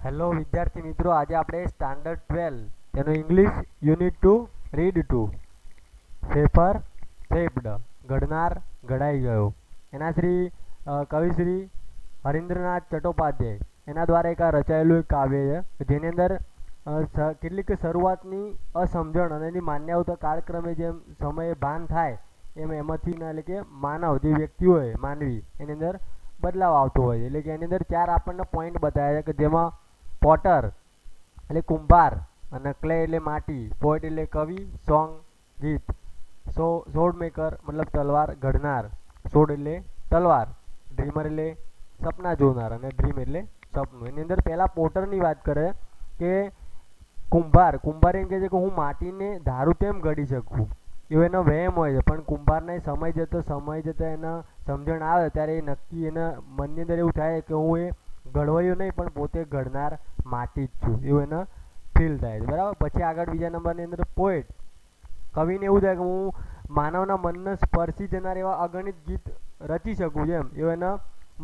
Hello વિદ્યાર્થી મિત્રો, આજે આપણે સ્ટાન્ડર્ડ 12 તેનો English unit 2 read to shaper shaped ઘડનાર ઘડાઈ ગયો એના કવિશ્રી હરીન્દ્રનાથ ચટ્ટોપાધ્યાય એના દ્વારા એક આ રચાયેલું એક કાવ્ય છે જેની અંદર કેટલીક શરૂઆતની અસમજણ અને એની માન્યતા કાળક્રમે જેમ સમયે ભાન થાય એમાંથી એટલે કે માનવ જે વ્યક્તિ હોય માનવી એની અંદર બદલાવ આવતો હોય છે. એટલે કે એની અંદર ચાર આપણને પોઈન્ટ બતાવ્યા છે કે જેમાં પોટર એટલે કુંભાર અને ક્લે એટલે માટી, પોએટ એટલે કવિ, સોંગ ગીત, સોર્ડ મેકર મતલબ તલવાર ઘડનાર, સોર્ડ એટલે તલવાર, ડ્રીમર એટલે સપના જોનાર અને ડ્રીમ એટલે સપનું. એની અંદર પહેલા પોટરની વાત કરે કે કુંભાર એમ કહે છે કે હું માટીને ધારું તેમ ઘડી શકું, એવો એનો વહેમ હોય છે. પણ કુંભારને સમય જતો એના સમજણ આવે ત્યારે એ નક્કી એના મનની અંદર એવું થાય કે હું એ ઘડવાયું નહીં પણ પોતે ઘડનાર માટી જ છું, એવું એને ફીલ થાય છે. બરાબર. પછી આગળ બીજા નંબરની અંદર પોએટ, કવિને એવું થાય કે હું માનવના મનને સ્પર્શી જનાર એવા અગણિત ગીત રચી શકું છું, એમ એવું એના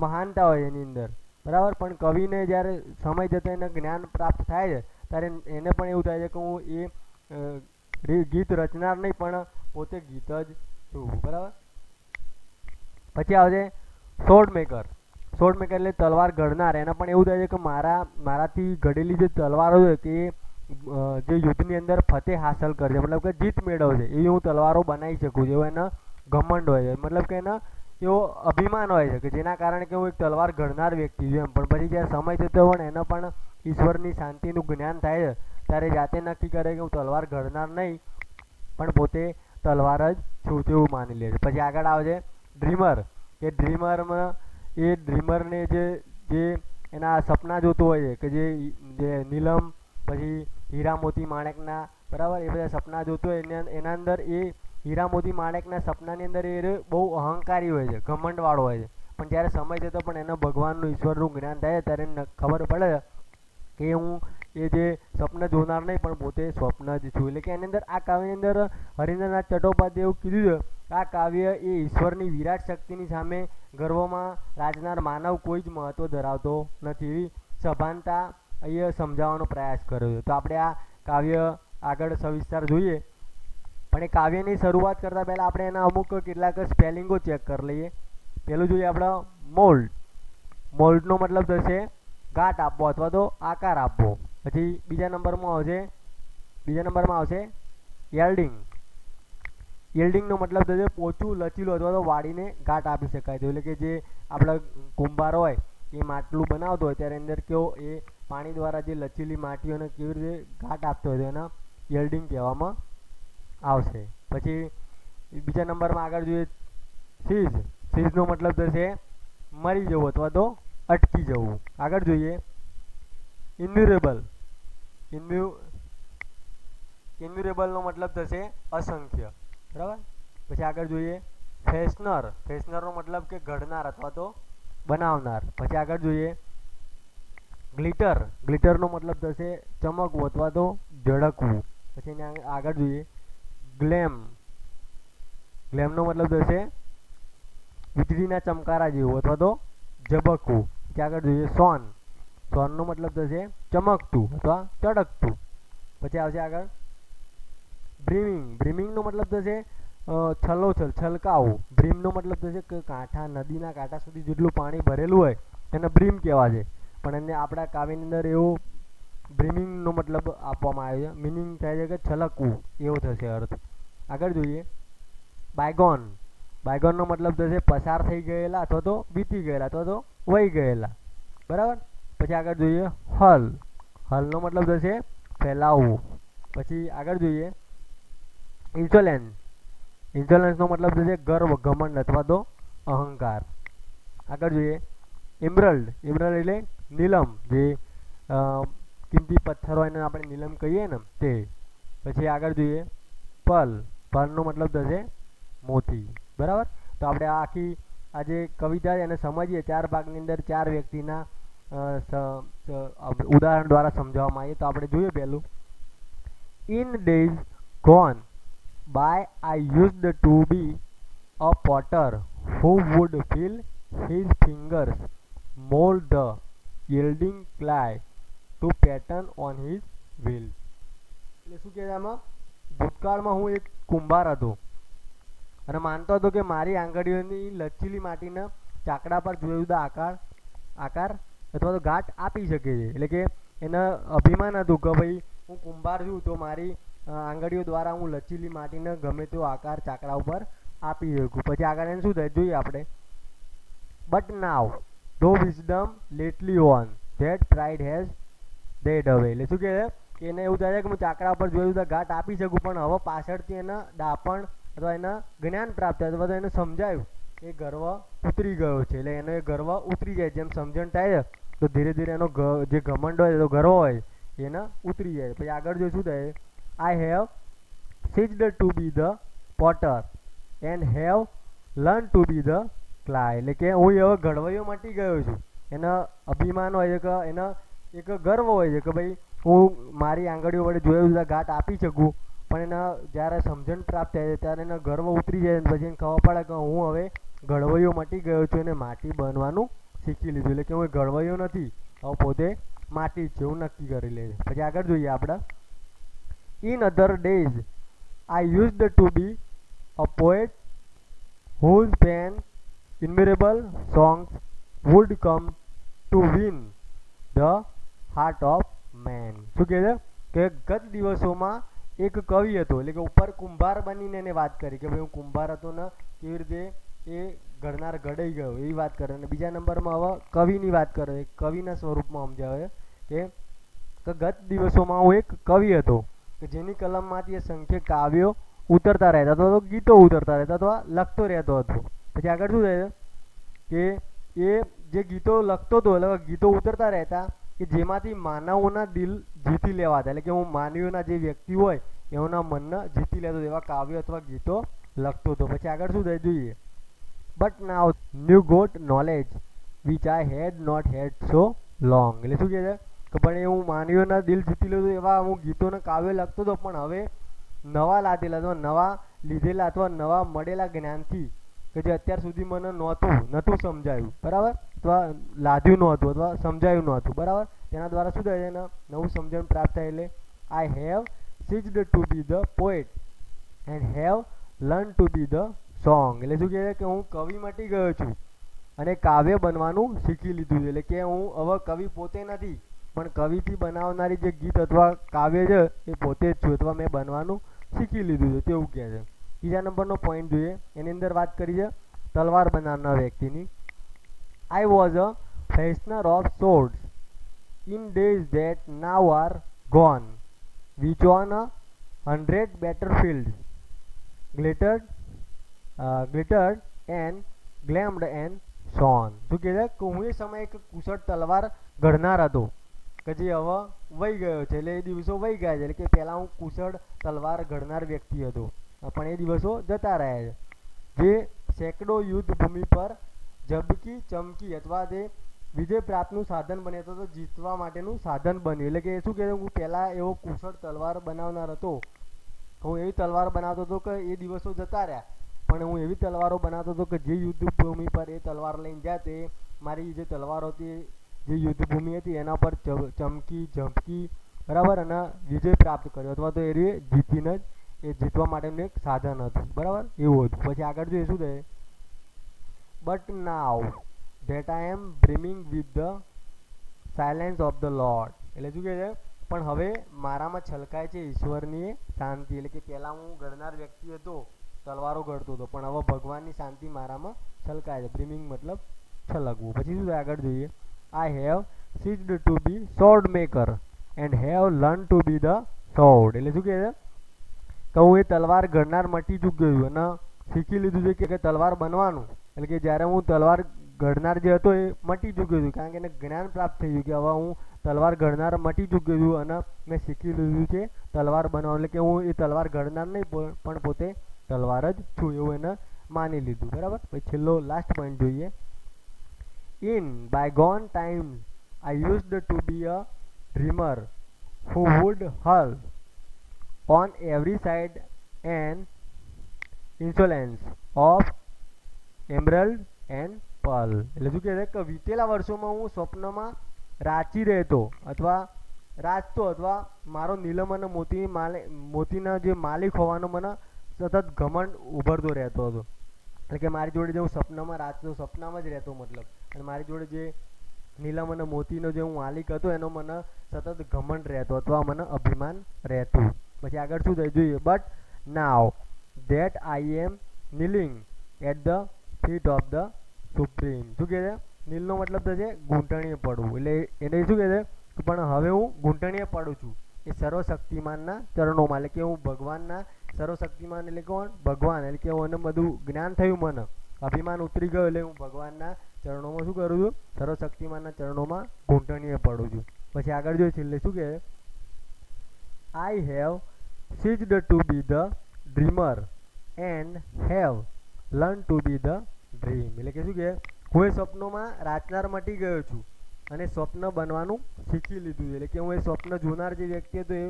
મહાનતા હોય એની અંદર. બરાબર. પણ કવિને જ્યારે સમય જતો એને જ્ઞાન પ્રાપ્ત થાય છે ત્યારે એને પણ એવું થાય છે કે હું એ ગીત રચનાર નહીં પણ પોતે ગીત જ છું. બરાબર. પછી આવશે સોર્ડ મેકર એટલે તલવાર ઘડનાર. એને પણ એવું થાય છે કે મારાથી ઘડેલી જે તલવારો છે કે જે યુદ્ધની અંદર ફતેહ હાંસલ કરશે, મતલબ કે જીત મેળવશે, એવી હું તલવારો બનાવી શકું છું, એવો એનો ઘમંડ હોય છે. મતલબ કે એનો એવો અભિમાન હોય છે કે જેના કારણે કે હું એક તલવાર ઘડનાર વ્યક્તિ છું એમ. પણ પછી જ્યારે સમય જતો હોય ને એને પણ ઈશ્વરની શાંતિનું જ્ઞાન થાય છે ત્યારે જાતે નક્કી કરે કે હું તલવાર ઘડનાર નહીં પણ પોતે તલવાર જ છું તેવું માની લે છે. પછી આગળ આવે છે ડ્રીમર, કે ડ્રીમરને જે એના સપના જોતો હોય છે કે જે નીલમ પછી હીરા મોતી માણેકના, બરાબર, એ બધા સપના જોતો હોય એના અંદર એ હીરા મોતી માણેકના સપનાની અંદર એ બહુ અહંકારી હોય છે, ઘમંડવાળો હોય છે. પણ જ્યારે સમય જતો પણ એને ભગવાનનું ઈશ્વરનું જ્ઞાન થાય ત્યારે ખબર પડે કે હું એ જે સ્વપ્ન જોનાર નહીં પણ પોતે સ્વપ્ન જ છું. એટલે કે એની અંદર આ કાવ્યની અંદર હરીન્દ્રનાથ ચટ્ટોપાધ્યાય એવું કીધું છે આ કાવ્ય એ ઈશ્વરની વિરાટ શક્તિની સામે ગર્વમાં રાજનાર માનવ કોઈ જ મહત્વ ધરાવતો નથી, એવી સભાનતા અહીંયા સમજાવવાનો પ્રયાસ કર્યો છે. તો આપણે આ કાવ્ય આગળ સવિસ્તાર જોઈએ, પણ એ કાવ્યની શરૂઆત કરતાં પહેલાં આપણે એના અમુક કેટલાક સ્પેલિંગો ચેક કરી લઈએ. પહેલું જોઈએ આપણે મોલ્ડનો મતલબ થશે ઘાટ આપવો અથવા તો આકાર આપવો. પછી બીજા નંબરમાં આવશે યલ્ડિંગનો મતલબ થશે પોચું, લચીલું અથવા તો વાળીને ઘાટ આપી શકાય. એટલે કે જે આપણા કુંભાર હોય એ માટલું બનાવતો હોય ત્યારે અંદર કેવો એ પાણી દ્વારા જે લચીલી માટીઓને કેવી રીતે ઘાટ આપતો હોય તો એના યલ્ડિંગ કહેવામાં આવશે. પછી બીજા નંબરમાં આગળ જોઈએ સીઝનો મતલબ થશે મરી જવું અથવા તો અટકી જવું. આગળ જોઈએ ઇન્યુરેબલનો મતલબ થશે અસંખ્ય. બરાબર. પછી આગળ જોઈએ ફેશનરનો મતલબ કે ઘડનાર અથવા તો બનાવનાર. પછી આગળ જોઈએ ગ્લિટરનો મતલબ થશે ચમકવું અથવા તો ઝળકવું. પછી એને આગળ જોઈએ ગ્લેમનો મતલબ થશે વીજળીના ચમકારા જેવું અથવા તો ઝબકવું. પછી આગળ જોઈએ સોનનો મતલબ થશે ચમકતું અથવા ચળકતું. પછી આવશે આગળ બ્રીમિંગનો મતલબ થશે છલકાવું. બ્રીમનો મતલબ થશે કે નદીના કાંઠા સુધી જેટલું પાણી ભરેલું હોય એને બ્રીમ કહેવા છે. પણ એને આપણા કાવ્યની અંદર એવું બ્રીમિંગનો મતલબ આપવામાં આવ્યો છે, મિનિંગ થાય છે કે છલકવું, એવો થશે અર્થ. આગળ જોઈએ બાયગોનનો મતલબ થશે પસાર થઈ ગયેલા અથવા તો વીતી ગયેલા અથવા તો વહી ગયેલા. બરાબર. પછી આગળ જોઈએ હલનો મતલબ થશે ફેલાવવું. પછી આગળ જોઈએ ઇન્સોલેન્સનો મતલબ થશે ગર્વ, ઘમંડ અથવા તો અહંકાર. આગળ જોઈએ ઇમરલ્ડ એટલે નીલમ, જે કિંમતી પથ્થરો એને આપણે નીલમ કહીએ ને તે. પછી આગળ જોઈએ પર્લનો મતલબ થશે મોતી. બરાબર. તો આપણે આખી આ જે કવિતા છે એને સમજીએ ચાર ભાગની અંદર ચાર વ્યક્તિના ઉદાહરણ દ્વારા સમજાવવામાં આવીએ. તો આપણે જોઈએ પહેલું in days gone by I used to be a potter who would fill his fingers mold the yielding clay to pattern on his wheels. એટલે શું કહે છે આમાં, ભૂતકાળમાં હું એક કુંભાર હતો અને માનતો હતો કે મારી આંગળીઓની લચીલી માટીના ચાકડા પર જુદા જુદા આકાર અથવા તો ઘાટ આપી શકે છે. એટલે કે એને અભિમાન હતું કે ભાઈ હું કુંભાર છું તો મારી આંગળીઓ દ્વારા હું લચીલી માટીને ગમે તેવો આકાર ચાકડા ઉપર આપી શકું. પછી આગળ એને શું થાય જોઈએ આપણે. But now though wisdom lately on that pride has dead away. એટલે શું કહે છે કે એને એવું થાય છે કે હું ચાકડા ઉપર જુદા જુદા ઘાટ આપી શકું, પણ હવે પાછળથી એના દાપણ અથવા એના જ્ઞાન પ્રાપ્ત થાય અથવા તો એને સમજાયું એ ગર્વ ઉતરી ગયો છે. એટલે એનો એ ગર્વ ઉતરી જાય, જેમ સમજણ થાય તો ધીરે ધીરે એનો જે ઘમંડ હોય તો ગર્વ હોય એને ઉતરી જાય. પછી આગળ જો શું થાય, I have ceased to be the potter and have learn to be the clay. એટલે કે હું હવે ઘડવૈયો મટી ગયો છું. એના અભિમાન હોય છે કે એના એક ગર્વ હોય છે કે ભાઈ હું મારી આંગળીઓ વડે જુદા જુદા ઘાટ આપી શકું, પણ એના જ્યારે સમજણ પ્રાપ્ત થાય ત્યારે એના ગર્વ ઉતરી જાય પછી એને ખબર પડે કે હું હવે ઘડવૈયો મટી ગયો છું અને માટી બનવાનું શીખી લીધું. એટલે કે હું ઘડવૈયો નથી, હવે પોતે માટી જ છે એવું નક્કી કરી લે છે. પછી આગળ જોઈએ આપણે. In other days I used to be a poet whose pen innumerable songs would come to win the heart of man. શું કહે છે કે ગત દિવસોમાં એક કવિ હતો. એટલે કે ઉપર કુંભાર બનીને એને વાત કરી કે ભાઈ હું કુંભાર હતો ને કેવી રીતે એ ઘડનાર ઘડાઈ ગયો એવી વાત કરે. અને બીજા નંબરમાં હવે કવિની વાત કરે, કવિના સ્વરૂપમાં સમજાવે કે ગત દિવસોમાં હું એક કવિ હતો કે જેની કલમમાંથી અસંખ્ય કાવ્યો ઉતરતા રહેતા હતો, તો ગીતો ઉતરતા રહેતા અથવા લખતો રહેતો હતો. પછી આગળ શું થાય કે એ જે ગીતો લખતો હતો એટલે ગીતો ઉતરતા રહેતા કે જેમાંથી માનવોના દિલ જીતી લેવાતા. એટલે કે હું માનવીઓના જે વ્યક્તિ હોય એઓના મનને જીતી લેતો એવા કાવ્યો અથવા ગીતો લખતો હતો. પછી આગળ શું થાય જોઈએ. But now new got knowledge which I had not had so long. એટલે શું કહે છે કે પણ હું માનવીઓના દિલ જીતી લેતો એવા હું ગીતોના કાવ્યો લખતો હતો, પણ હવે નવા લાદેલા અથવા નવા લીધેલા અથવા નવા મળેલા જ્ઞાનથી કે જે અત્યાર સુધી મને નહોતું સમજાયું, બરાબર, અથવા લાદ્યું નહોતું અથવા સમજાયું નહોતું, બરાબર, તેના દ્વારા શું થાય છે એને નવું સમજણ પ્રાપ્ત થાય. એટલે I have ceased to be the poet and have learn to be the song. એટલે શું કહે છે કે હું કવિ મટી ગયો છું અને કાવ્ય બનવાનું શીખી લીધું છે. એટલે કે હું હવે કવિ પોતે નથી, પણ કવિથી બનાવનારી જે ગીત અથવા કાવ્ય છે એ પોતે જ છું અથવા મેં બનવાનું શીખી લીધું છે તેવું કહે છે. બીજા નંબરનો પોઈન્ટ જોઈએ. એની અંદર વાત કરી છે તલવાર બનાવનાર વ્યક્તિની. I was a fashioner of swords in days that now are gone which on 100 battlefields glittered and gleamed and shone. શું કહે છે કે હું એ સમયે એક કુશળ તલવાર ઘડનાર હતો કે જે હવે વહી ગયો છે. એટલે એ દિવસો વહી ગયા છે. એટલે કે પહેલાં હું કુશળ તલવાર ઘડનાર વ્યક્તિ હતો, પણ એ દિવસો જતા રહ્યા છે. જે સેંકડો યુદ્ધ ભૂમિ પર ઝબકી ચમકી અથવા તે વિજય પ્રાપ્તનું સાધન બને તો જીતવા માટેનું સાધન બન્યું. એટલે કે શું કહે છે હું પહેલાં એવો કુશળ તલવાર બનાવનાર હતો, હું એવી તલવાર બનાવતો હતો કે એ દિવસો જતા રહ્યા, પણ હું એવી તલવારો બનાવતો હતો કે જે યુદ્ધ ભૂમિ પર એ તલવાર લઈને જાય તે મારી જે તલવારો હતી જે યુદ્ધ ભૂમિ હતી એના પર ચમકી ઝપકી, બરાબર, અને વિજય પ્રાપ્ત કર્યો અથવા તો એ જીતીને જ એ જીતવા માટેનું એક સાધન હતું, બરાબર, એવું હતું. પછી આગળ જોઈએ શું થાય. But now that I am brimming with the silence of the lord. એટલે શું કહે છે પણ હવે મારામાં છલકાય છે ઈશ્વરની શાંતિ. એટલે કે પહેલાં હું ઘડનાર વ્યક્તિ હતો, તલવારો ઘડતો હતો, પણ હવે ભગવાનની શાંતિ મારામાં છલકાય છે. બ્રીમિંગ મતલબ છલકવું. પછી શું થાય આગળ જોઈએ. I have ceased to be sword maker and have learn to be the sword. એટલે શું કહે છે કે હું એ તલવાર ઘડનાર મટી ચૂક્યો છું અને શીખી લીધું છે કે તલવાર બનવાનું. એટલે કે જ્યારે હું તલવાર ઘડનાર જે હતો એ મટી ચૂક્યો છું, કારણ કે એને જ્ઞાન પ્રાપ્ત થઈ ગયું કે હવે હું તલવાર ઘડનાર મટી ચૂક્યો છું અને મેં શીખી લીધું છે તલવાર બનાવવાનું. એટલે કે હું એ તલવાર ઘડનાર નહીં પણ પોતે તલવાર જ છું એવું એને માની લીધું, બરાબર. પછી છેલ્લો લાસ્ટ પોઈન્ટ જોઈએ. In bygone times I used to be a dreamer who would hurl on every side an insolence of emerald and pearl. એટલે શું કહે છે કે વીતેલા વર્ષોમાં હું સ્વપ્નમાં રાચી રહેતો અથવા રાચતો અથવા મારો નીલમ અને મોતીના જે માલિક હોવાનો મને સતત ઘમંડ ઉભરતો રહેતો હતો. એટલે કે મારી જોડે જે હું સપનામાં રાચતો, સપનામાં જ રહેતો મતલબ, અને મારી જોડે જે નીલમ અને મોતીનો જે હું માલિક હતો એનો મને સતત ઘમંડ રહેતો અથવા મને અભિમાન રહેતું. પછી આગળ શું થઈ જોઈએ, but now that I am kneeling at the feet of the supreme. શું કહે છે? નીલનો મતલબ તો છે ઘૂંટણીએ પડવું, એટલે એને શું કહે છે, પણ હવે હું ઘૂંટણીએ પડું છું એ સર્વશક્તિમાનના ચરણોમાં. એટલે કે હું ભગવાનના સર્વશક્તિમાન એટલે કોણ? ભગવાન. એટલે કે મને બધું જ્ઞાન થયું, મને અભિમાન ઉતરી ગયો, એટલે હું ભગવાનના ચરણોમાં શું કરું છું? સર્વશક્તિમાનના ચરણોમાં ઘૂંટણીએ પડું છું. પછી આગળ જોઈએ છેલ્લે શું કહે, I have ceased to be the dreamer and have learn to be the dream. એટલે કે શું કહે, હું એ સ્વપ્નોમાં રાચનાર મટી ગયો છું અને સ્વપ્ન બનવાનું શીખી લીધું છે. એટલે કે હું એ સ્વપ્ન જોનાર જે વ્યક્તિ હતો એ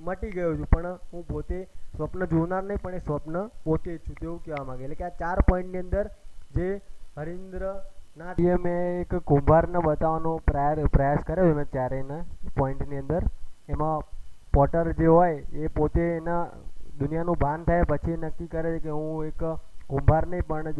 મટી ગયો છું, પણ હું પોતે સ્વપ્ન જોનાર નહીં, પણ એ સ્વપ્ન પોતે જ છું, તેવું કહેવા માંગે. એટલે કે આ 4 પોઈન્ટની અંદર જે હરીન્દ્રનાથ મેં એક કુંભારને બતાવવાનો પ્રયાસ કર્યો છે મેં ચારેયના પોઈન્ટની અંદર. એમાં પોટર જે હોય એ પોતે એના દુનિયાનું ભાન થાય પછી નક્કી કરે છે કે હું એક કુંભાર નહીં, પણ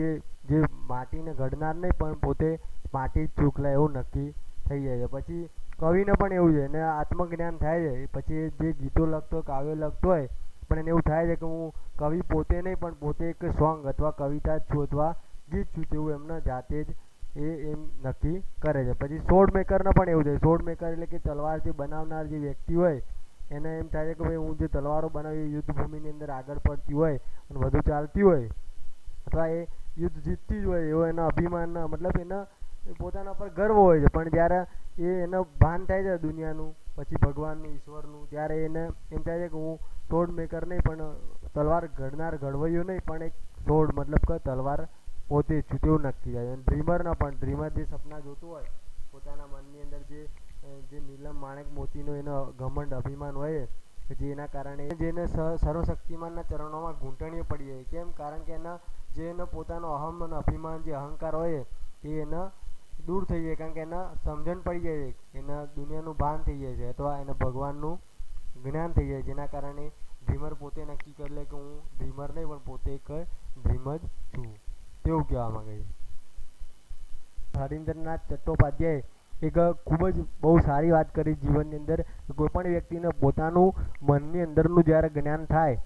જે માટીને ઘડનાર નહીં, પણ પોતે માટી જ ચૂકલા એવું નક્કી થઈ જાય છે. પછી કવિને પણ એવું છે, એને આત્મજ્ઞાન થાય છે. પછી જે ગીતો લખતો હોય, કાવ્યો લખતો હોય, પણ એને એવું થાય છે કે હું કવિ પોતે નહીં, પણ પોતે એક સોંગ અથવા કવિતા જ છું અથવા ગીત છું, તેવું એમને જાતે જ એમ નક્કી કરે છે. પછી સોડ મેકરને પણ એવું છે. સોડ મેકર એટલે કે તલવાર જે બનાવનાર જે વ્યક્તિ હોય એને એમ થાય છે કે ભાઈ હું જે તલવારો બનાવી યુદ્ધ ભૂમિની અંદર આગળ પડતી હોય અને વધુ ચાલતી હોય અથવા એ યુદ્ધ જીતતી જ હોય એવો એના અભિમાન, મતલબ એના પોતાના પર ગર્વ હોય છે. પણ જ્યારે એનો ભાન થાય છે દુનિયાનું, પછી ભગવાનનું, ઈશ્વરનું, ત્યારે એને એમ થાય છે કે હું સોડ મેકર નહીં, પણ તલવાર ઘડનાર ઘડવૈયો નહીં, પણ એક સોડ મતલબ કે તલવાર પોતે જ છું, તેવું નક્કી થાય. અને ડ્રીમરના પણ, ડ્રીમર જે સપના જોતું હોય પોતાના મનની અંદર, જે નીલમ માણેક મોતીનો એનો ઘમંડ અભિમાન હોય જે એના કારણે જેને સર્વશક્તિમાનના ચરણોમાં ઘૂંટણીએ પડી જાય. કેમ? કારણ કે એના જે એનો પોતાનો અહમ અને અભિમાન જે અહંકાર હોય એ એના દૂર થઈ જાય, કારણ કે એના સમજણ પડી જાય છે, એના દુનિયાનું ભાન થઈ જાય છે અથવા એને ભગવાનનું જ્ઞાન થઈ જાય, જેના કારણે ડ્રીમર પોતે નક્કી કરી લે કે હું ડ્રીમર નહીં, પણ પોતે એક ડ્રીમ જ છું, તેવું કહેવા માંગે છે. હરીન્દ્રનાથ ચટ્ટોપાધ્યાય એક ખૂબ જ બહુ સારી વાત કરી જીવનની અંદર. કોઈ પણ વ્યક્તિને પોતાનું મનની અંદરનું જ્યારે જ્ઞાન થાય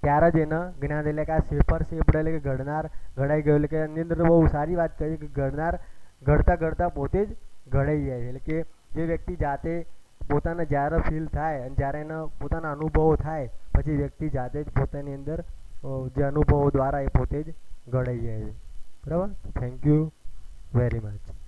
ત્યારે જ એના જ્ઞાન, એટલે કે આ શેફર શેપ્ડ એટલે કે ઘડનાર ઘડાઈ ગયો. એટલે કે એની અંદર બહુ સારી વાત કરી કે ઘડનાર ઘડતા ઘડતા પોતે જ ઘડાઈ જાય છે. એટલે કે જે વ્યક્તિ જાતે પોતાને જ્યારે ફીલ થાય અને જ્યારે એના પોતાના અનુભવો થાય પછી વ્યક્તિ જાતે જ પોતાની અંદર જે અનુભવો દ્વારા એ પોતે જ ઘડાઈ જાય છે. બરાબર? Thank you very much.